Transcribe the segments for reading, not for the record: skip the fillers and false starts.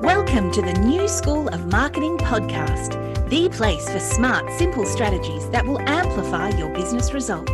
Welcome to the New School of Marketing podcast, the place for smart, simple strategies that will amplify your business results.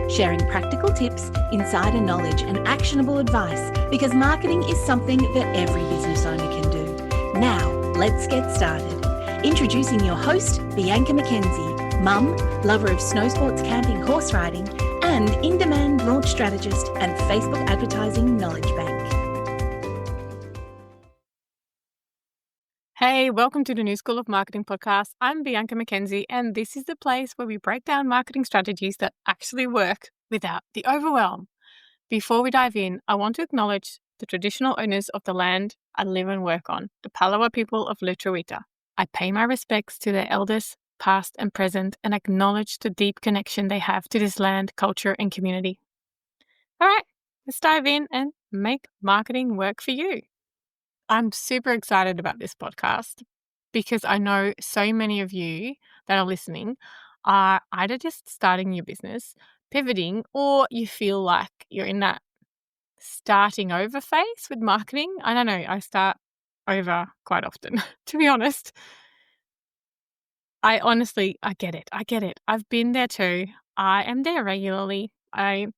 Sharing practical tips, insider knowledge, and actionable advice because marketing is something that every business owner can do. Now, let's get started. Introducing your host, Bianca McKenzie, mum, lover of snow sports, camping, horse riding, and in-demand launch strategist and Facebook advertising knowledge bank. Hey, welcome to the New School of Marketing podcast. I'm Bianca McKenzie, and this is the place where we break down marketing strategies that actually work without the overwhelm. Before we dive in, I want to acknowledge the traditional owners of the land I live and work on, the Palawa people of Lutruwita. I pay my respects to their elders, past and present, and acknowledge the deep connection they have to this land, culture, and community. All right, let's dive in and make marketing work for you. I'm super excited about this podcast because I know so many of you that are listening are either just starting your business, pivoting, or you feel like you're in that starting over phase with marketing. I don't know, I start over quite often, to be honest. I get it. I've been there too. I am there regularly. I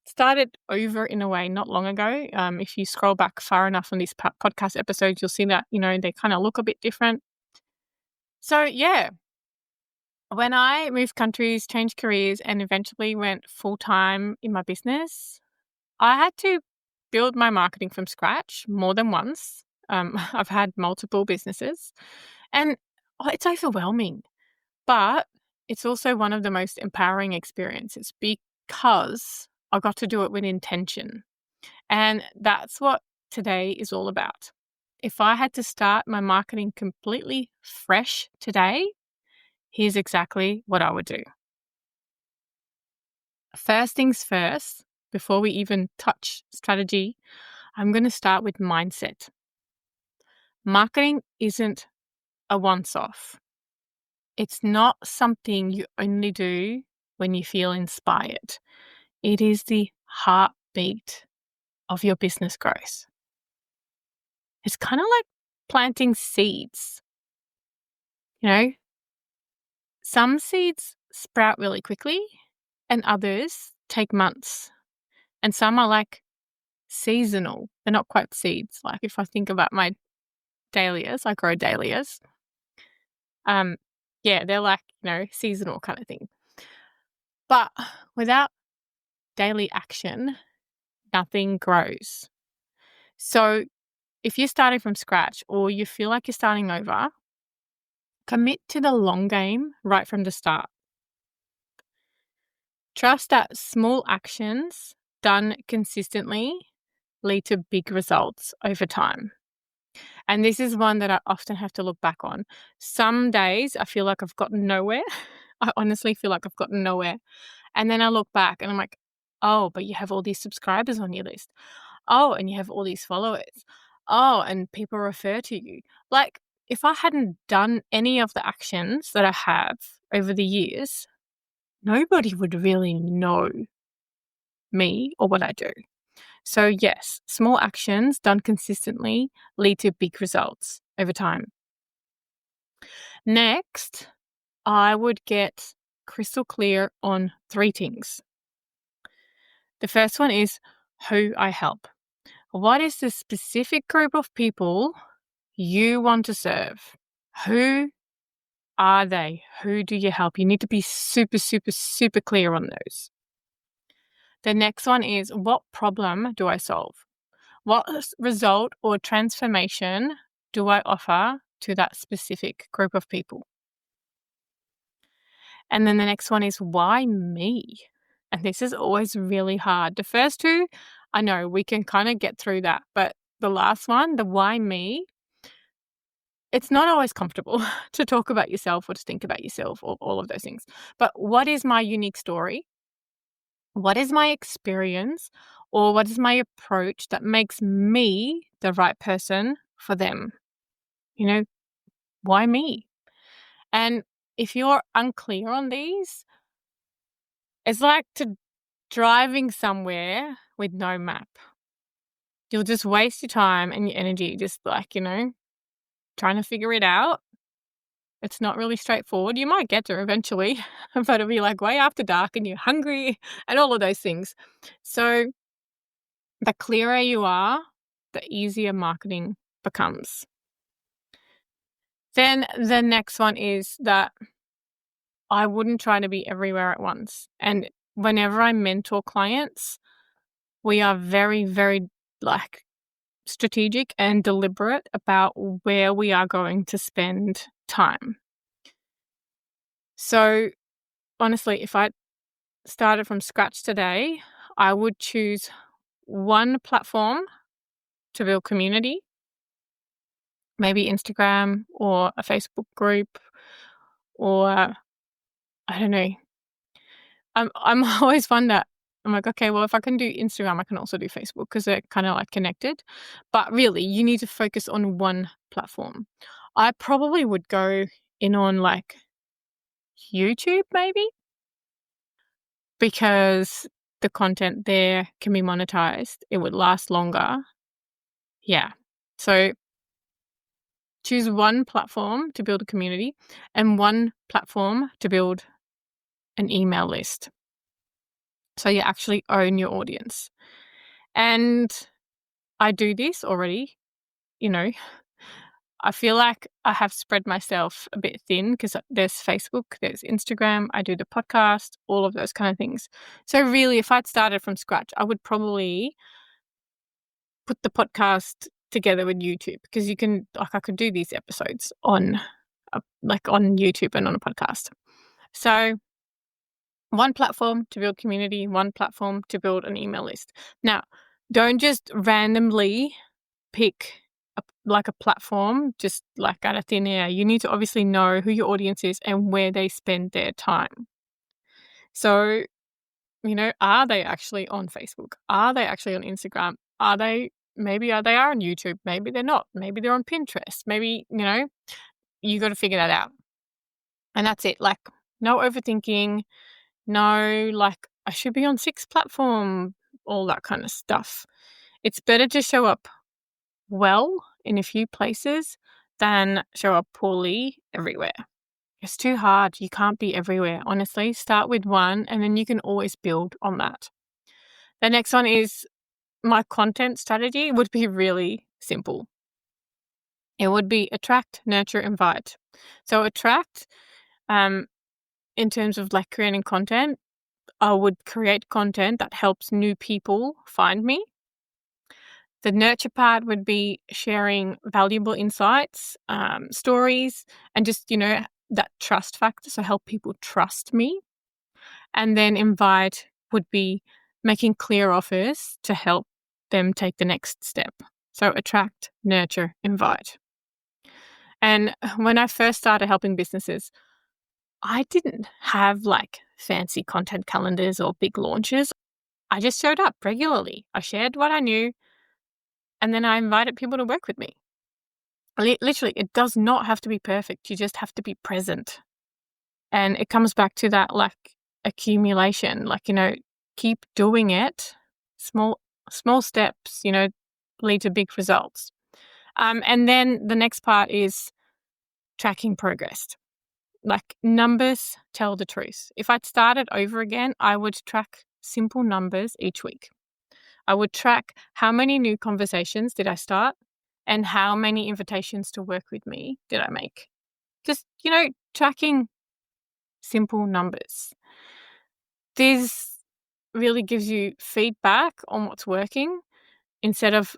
started over in a way not long ago. If you scroll back far enough on these podcast episodes, you'll see that, they kind of look a bit different. So yeah, when I moved countries, changed careers, and eventually went full-time in my business, I had to build my marketing from scratch more than once. I've had multiple businesses and it's overwhelming, but it's also one of the most empowering experiences because I got to do it with intention. And that's what today is all about. If I had to start my marketing completely fresh today, here's exactly what I would do. First things first, before we even touch strategy, I'm going to start with mindset. Marketing isn't a once-off. It's not something you only do when you feel inspired. It is the heartbeat of your business growth. It's kind of like planting seeds. Some seeds sprout really quickly and others take months. And some are like seasonal. They're not quite seeds. Like if I think about my dahlias, I grow dahlias. They're like, seasonal kind of thing. But without daily action, nothing grows. So if you're starting from scratch or you feel like you're starting over, commit to the long game right from the start. Trust that small actions done consistently lead to big results over time. And this is one that I often have to look back on. Some days I feel like I've gotten nowhere. I honestly feel like I've gotten nowhere. And then I look back and I'm like, oh, but you have all these subscribers on your list. Oh, and you have all these followers. Oh, and people refer to you. Like if I hadn't done any of the actions that I have over the years, nobody would really know me or what I do. So yes, small actions done consistently lead to big results over time. Next, I would get crystal clear on 3 things. The first one is who I help. What is the specific group of people you want to serve? Who are they? Who do you help? You need to be super, super, super clear on those. The next one is what problem do I solve? What result or transformation do I offer to that specific group of people? And then the next one is why me? And this is always really hard. The first 2, I know we can kind of get through that. But the last one, the why me, it's not always comfortable to talk about yourself or to think about yourself or all of those things. But what is my unique story? What is my experience or what is my approach that makes me the right person for them? Why me? And if you're unclear on these, it's like driving somewhere with no map. You'll just waste your time and your energy just like, trying to figure it out. It's not really straightforward. You might get there eventually, but it'll be like way after dark and you're hungry and all of those things. So the clearer you are, the easier marketing becomes. Then the next one is that I wouldn't try to be everywhere at once. And whenever I mentor clients, we are very, very strategic and deliberate about where we are going to spend time. So honestly, if I started from scratch today, I would choose one platform to build community, maybe Instagram or a Facebook group, or I don't know. I'm always wonder. I'm like, okay, well, if I can do Instagram, I can also do Facebook because they're kind of like connected. But really, you need to focus on one platform. I probably would go in on like YouTube maybe, because the content there can be monetized. It would last longer. Yeah. So choose one platform to build a community and one platform to build an email list. So you actually own your audience. And I do this already, I feel like I have spread myself a bit thin because there's Facebook, there's Instagram, I do the podcast, all of those kind of things. So really, if I'd started from scratch, I would probably put the podcast together with YouTube, because you can, I could do these episodes on YouTube and on a podcast. So one platform to build community, one platform to build an email list. Now, don't just randomly pick a platform just like out of thin air. You need to obviously know who your audience is and where they spend their time. So, are they actually on Facebook? Are they actually on Instagram? Are they on YouTube? Maybe they're not. Maybe they're on Pinterest. Maybe, you got to figure that out. And that's it. Like, no overthinking. No, like, I should be on 6 platforms, all that kind of stuff. It's better to show up well in a few places than show up poorly everywhere. It's too hard. You can't be everywhere. Honestly, start with one and then you can always build on that. The next one is my content strategy would be really simple. It would be attract, nurture, invite. So attract, in terms of like creating content, I would create content that helps new people find me. The nurture part would be sharing valuable insights, stories, and just, that trust factor. So help people trust me. And then invite would be making clear offers to help them take the next step. So attract, nurture, invite. And when I first started helping businesses, I didn't have like fancy content calendars or big launches. I just showed up regularly. I shared what I knew, and then I invited people to work with me. Literally, it does not have to be perfect. You just have to be present. And it comes back to that like accumulation, like, keep doing it. Small steps, lead to big results. And then the next part is tracking progress. Like, numbers tell the truth. If I'd started over again, I would track simple numbers each week. I would track how many new conversations did I start and how many invitations to work with me did I make. Just, tracking simple numbers. This really gives you feedback on what's working instead of,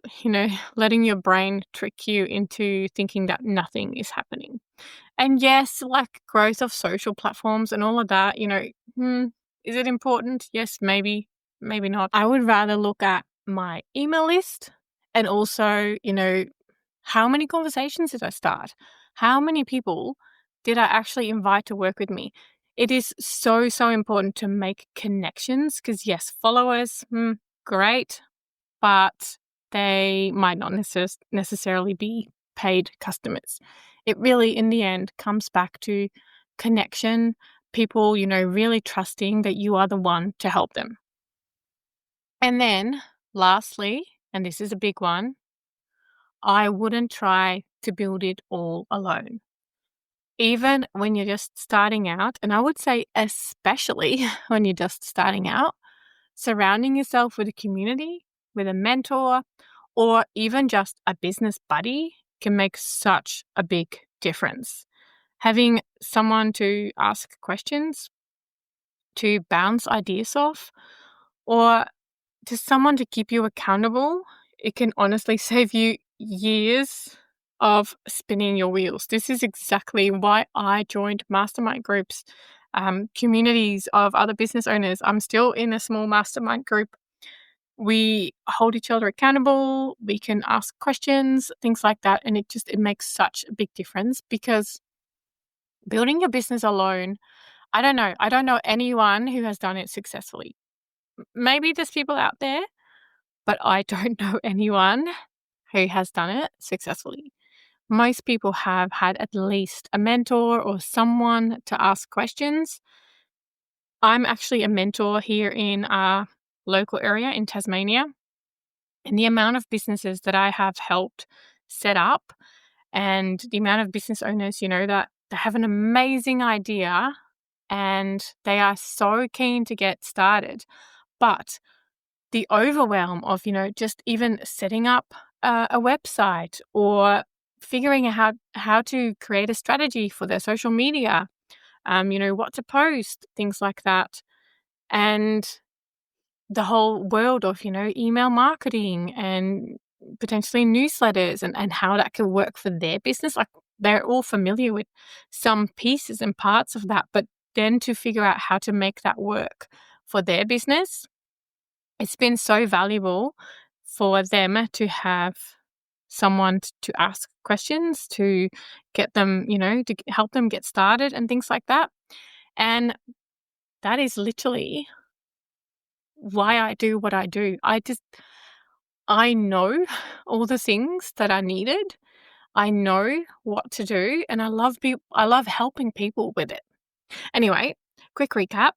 letting your brain trick you into thinking that nothing is happening. And yes, like growth of social platforms and all of that, is it important? Yes, maybe not. I would rather look at my email list and also, how many conversations did I start? How many people did I actually invite to work with me? It is so, so important to make connections because, yes, followers, great, but they might not necessarily be paid customers. It really, in the end, comes back to connection, people, really trusting that you are the one to help them. And then lastly, and this is a big one, I wouldn't try to build it all alone. Even when you're just starting out, and I would say especially when you're just starting out, surrounding yourself with a community, with a mentor, or even just a business buddy can make such a big difference. Having someone to ask questions, to bounce ideas off, or just someone to keep you accountable, it can honestly save you years of spinning your wheels. This is exactly why I joined mastermind groups, communities of other business owners. I'm still in a small mastermind group. We hold each other accountable. We can ask questions, things like that. And it makes such a big difference, because building your business alone, I don't know anyone who has done it successfully. Maybe there's people out there, but I don't know anyone who has done it successfully. Most people have had at least a mentor or someone to ask questions. I'm actually a mentor here in our local area in Tasmania, and the amount of businesses that I have helped set up, and the amount of business owners, that they have an amazing idea and they are so keen to get started, but the overwhelm of, just even setting up a website or figuring out how to create a strategy for their social media, what to post, things like that. And the whole world of, email marketing and potentially newsletters and how that can work for their business. Like, they're all familiar with some pieces and parts of that, but then to figure out how to make that work for their business, it's been so valuable for them to have someone to ask questions, to get them, to help them get started and things like that. And that is literally why I do what I do. I know all the things that are needed. I know what to do, and I love helping people with it. Anyway, quick recap.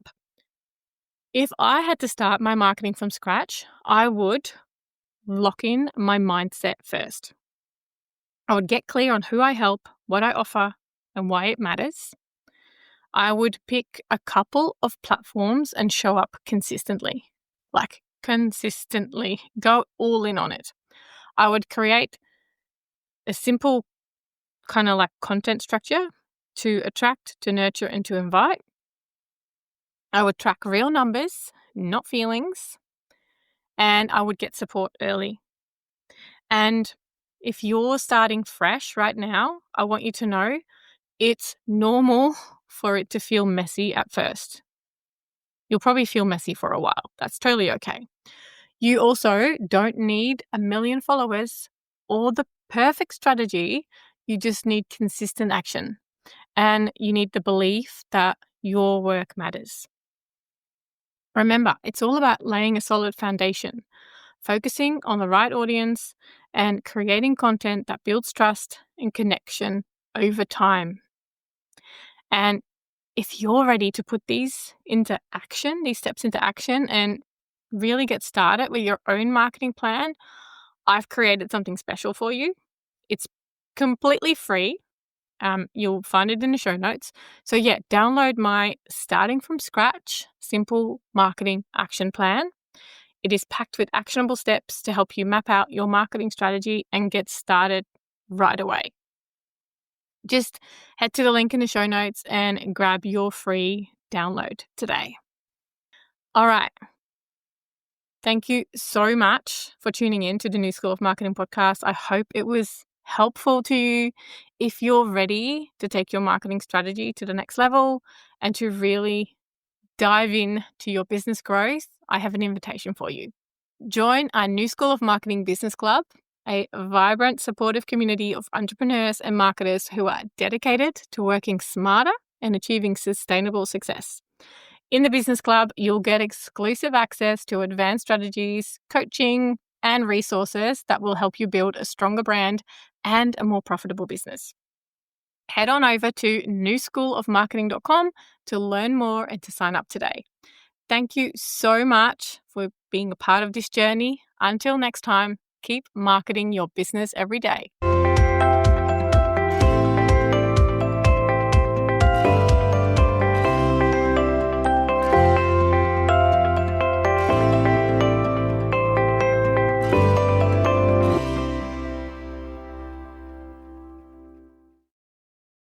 If I had to start my marketing from scratch, I would lock in my mindset first. I would get clear on who I help, what I offer, and why it matters. I would pick a couple of platforms and show up consistently. Go all in on it. I would create a simple kind of like content structure to attract, to nurture, and to invite. I would track real numbers, not feelings. And I would get support early. And if you're starting fresh right now, I want you to know it's normal for it to feel messy at first. You'll probably feel messy for a while. That's totally okay. You also don't need 1 million followers or the perfect strategy. You just need consistent action. And you need the belief that your work matters. Remember, it's all about laying a solid foundation, focusing on the right audience, and creating content that builds trust and connection over time. And if you're ready to put these steps into action, and really get started with your own marketing plan, I've created something special for you. It's completely free. You'll find it in the show notes. So download my Starting from Scratch Simple Marketing Action Plan. It is packed with actionable steps to help you map out your marketing strategy and get started right away. Just head to the link in the show notes and grab your free download today. All right. Thank you so much for tuning in to the New School of Marketing podcast. I hope it was helpful to you. If you're ready to take your marketing strategy to the next level and to really dive in to your business growth, I have an invitation for you. Join our New School of Marketing Business Club, a vibrant, supportive community of entrepreneurs and marketers who are dedicated to working smarter and achieving sustainable success. In the Business Club, you'll get exclusive access to advanced strategies, coaching, and resources that will help you build a stronger brand and a more profitable business. Head on over to newschoolofmarketing.com to learn more and to sign up today. Thank you so much for being a part of this journey. Until next time, keep marketing your business every day.